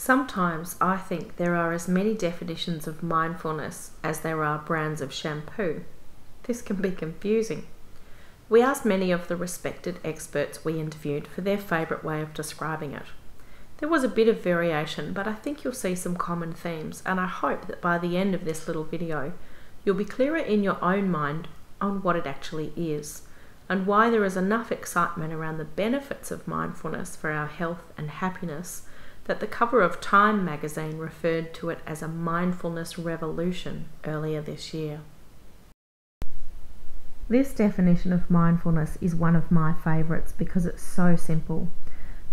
Sometimes I think there are as many definitions of mindfulness as there are brands of shampoo. This can be confusing. We asked many of the respected experts we interviewed for their favourite way of describing it. There was a bit of variation, but I think you'll see some common themes, and I hope that by the end of this little video, you'll be clearer in your own mind on what it actually is, and why there is enough excitement around the benefits of mindfulness for our health and happiness that the cover of Time magazine referred to it as a mindfulness revolution earlier this year. This definition of mindfulness is one of my favourites because it's so simple,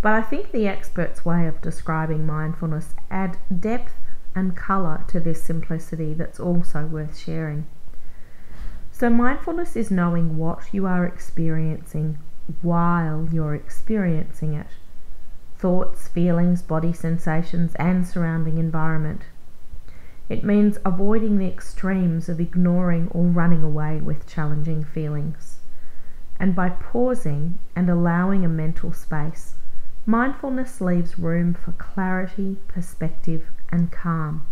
but I think the experts' way of describing mindfulness add depth and colour to this simplicity that's also worth sharing. So mindfulness is knowing what you are experiencing while you're experiencing it. Thoughts, feelings, body sensations, and surrounding environment. It means avoiding the extremes of ignoring or running away with challenging feelings. And by pausing and allowing a mental space, mindfulness leaves room for clarity, perspective, and calm.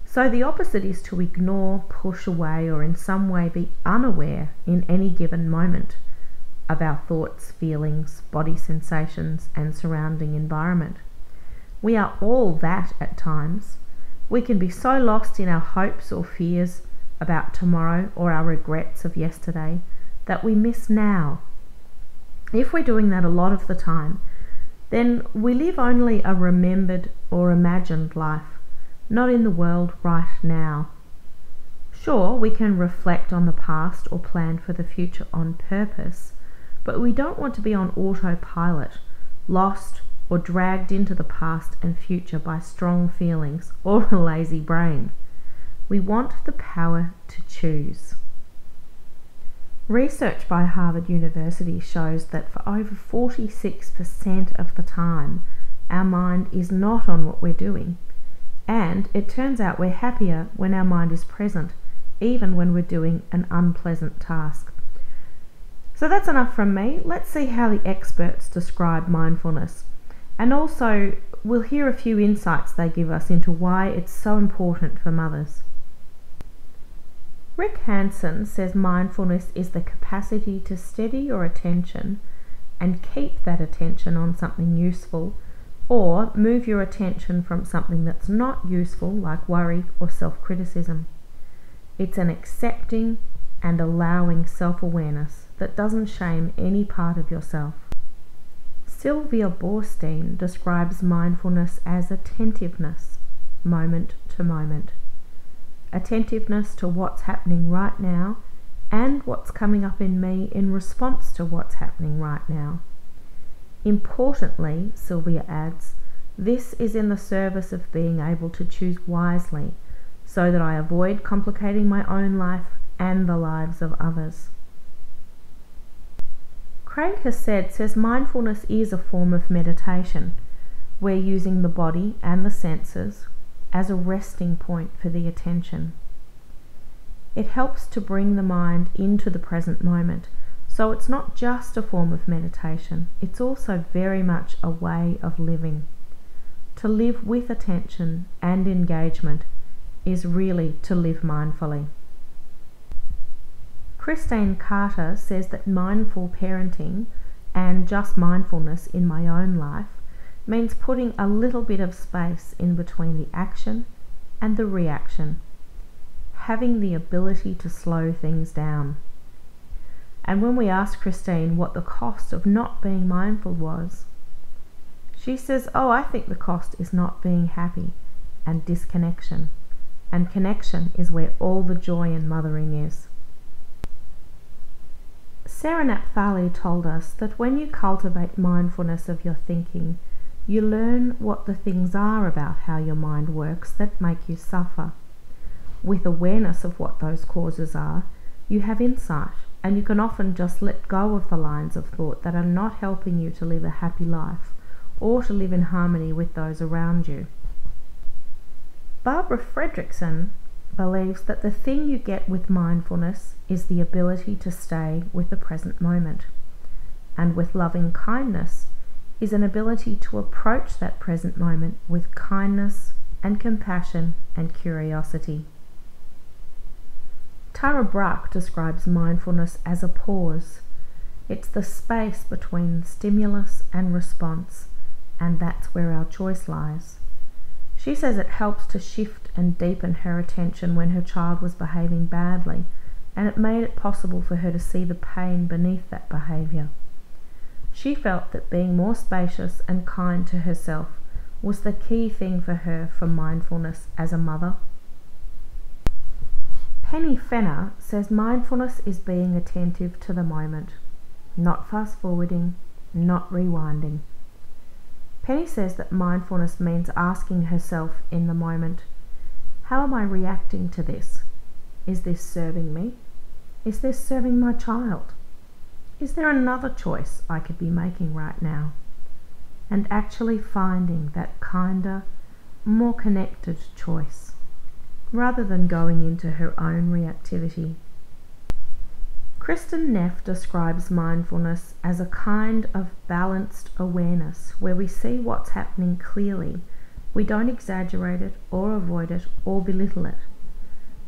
So the opposite is to ignore, push away, or in some way be unaware in any given moment of our thoughts, feelings, body sensations, and surrounding environment. We are all that at times. We can be so lost in our hopes or fears about tomorrow or our regrets of yesterday that we miss now. If we're doing that a lot of the time, then we live only a remembered or imagined life, not in the world right now. Sure, we can reflect on the past or plan for the future on purpose, but we don't want to be on autopilot, lost or dragged into the past and future by strong feelings or a lazy brain. We want the power to choose. Research by Harvard University shows that for over 46% of the time, our mind is not on what we're doing. And it turns out we're happier when our mind is present, even when we're doing an unpleasant task. So that's enough from me. Let's see how the experts describe mindfulness. And also, we'll hear a few insights they give us into why it's so important for mothers. Rick Hanson says mindfulness is the capacity to steady your attention and keep that attention on something useful, or move your attention from something that's not useful, like worry or self-criticism. It's an accepting and allowing self-awareness that doesn't shame any part of yourself. Sylvia Boorstein describes mindfulness as attentiveness, moment to moment. Attentiveness to what's happening right now and what's coming up in me in response to what's happening right now. Importantly, Sylvia adds, this is in the service of being able to choose wisely so that I avoid complicating my own life and the lives of others. Craig Hassed says mindfulness is a form of meditation. We're using the body and the senses as a resting point for the attention. It helps to bring the mind into the present moment, so it's not just a form of meditation, it's also very much a way of living. To live with attention and engagement is really to live mindfully. Christine Carter says that mindful parenting and just mindfulness in my own life means putting a little bit of space in between the action and the reaction, having the ability to slow things down. And when we asked Christine what the cost of not being mindful was, she says, I think the cost is not being happy and disconnection, and connection is where all the joy in mothering is. Sarah Napthali told us that when you cultivate mindfulness of your thinking, you learn what the things are about how your mind works that make you suffer. With awareness of what those causes are, you have insight, and you can often just let go of the lines of thought that are not helping you to live a happy life or to live in harmony with those around you. Barbara Fredrickson believes that the thing you get with mindfulness is the ability to stay with the present moment. And with loving kindness, is an ability to approach that present moment with kindness and compassion and curiosity. Tara Brach describes mindfulness as a pause. It's the space between stimulus and response, and that's where our choice lies. She says it helps to shift and deepen her attention when her child was behaving badly, and it made it possible for her to see the pain beneath that behaviour. She felt that being more spacious and kind to herself was the key thing for her for mindfulness as a mother. Fenner says mindfulness is being attentive to the moment, not fast forwarding, not rewinding. Penny says that mindfulness means asking herself in the moment, how am I reacting to this? Is this serving me? Is this serving my child? Is there another choice I could be making right now? And actually finding that kinder, more connected choice, rather than going into her own reactivity. Kristin Neff describes mindfulness as a kind of balanced awareness where we see what's happening clearly. We don't exaggerate it or avoid it or belittle it.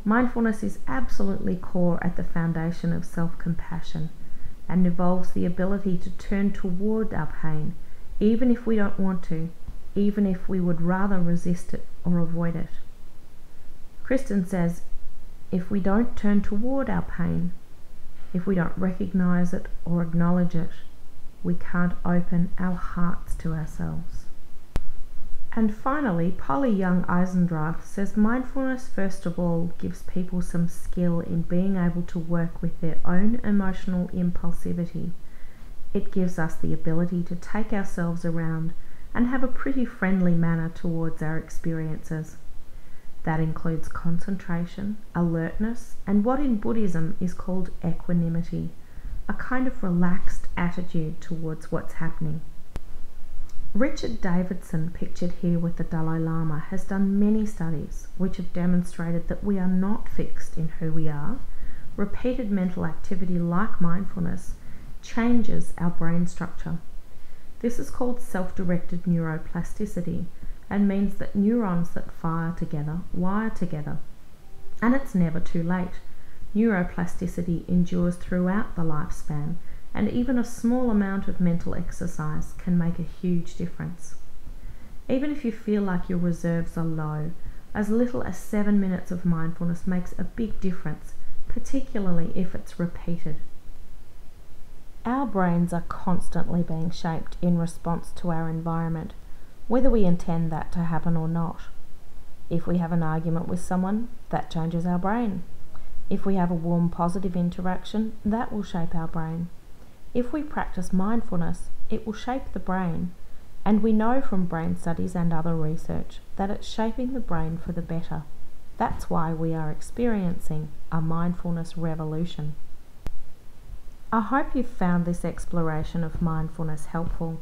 Mindfulness is absolutely core at the foundation of self-compassion and involves the ability to turn toward our pain, even if we don't want to, even if we would rather resist it or avoid it. Kristin says, if we don't turn toward our pain, if we don't recognize it or acknowledge it, we can't open our hearts to ourselves. And finally, Young-Eisendrath says mindfulness first of all gives people some skill in being able to work with their own emotional impulsivity. It gives us the ability to take ourselves around and have a pretty friendly manner towards our experiences. That includes concentration, alertness, and what in Buddhism is called equanimity, a kind of relaxed attitude towards what's happening. Richard Davidson, pictured here with the Dalai Lama, has done many studies which have demonstrated that we are not fixed in who we are. Repeated mental activity like mindfulness changes our brain structure. This is called self-directed neuroplasticity and means that neurons that fire together wire together. And it's never too late. Neuroplasticity endures throughout the lifespan, and even a small amount of mental exercise can make a huge difference. Even if you feel like your reserves are low, as little as 7 minutes of mindfulness makes a big difference, particularly if it's repeated. Our brains are constantly being shaped in response to our environment, whether we intend that to happen or not. If we have an argument with someone, that changes our brain. If we have a warm, positive interaction, that will shape our brain. If we practice mindfulness, it will shape the brain, and we know from brain studies and other research that it's shaping the brain for the better. That's why we are experiencing a mindfulness revolution. I hope you've found this exploration of mindfulness helpful.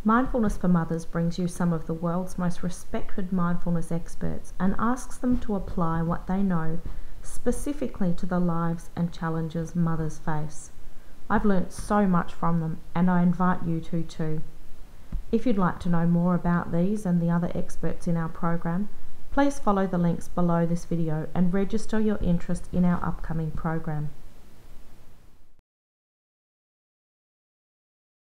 Mindfulness for Mothers brings you some of the world's most respected mindfulness experts and asks them to apply what they know specifically to the lives and challenges mothers face. I've learnt so much from them, and I invite you to too. If you'd like to know more about these and the other experts in our program, please follow the links below this video and register your interest in our upcoming program.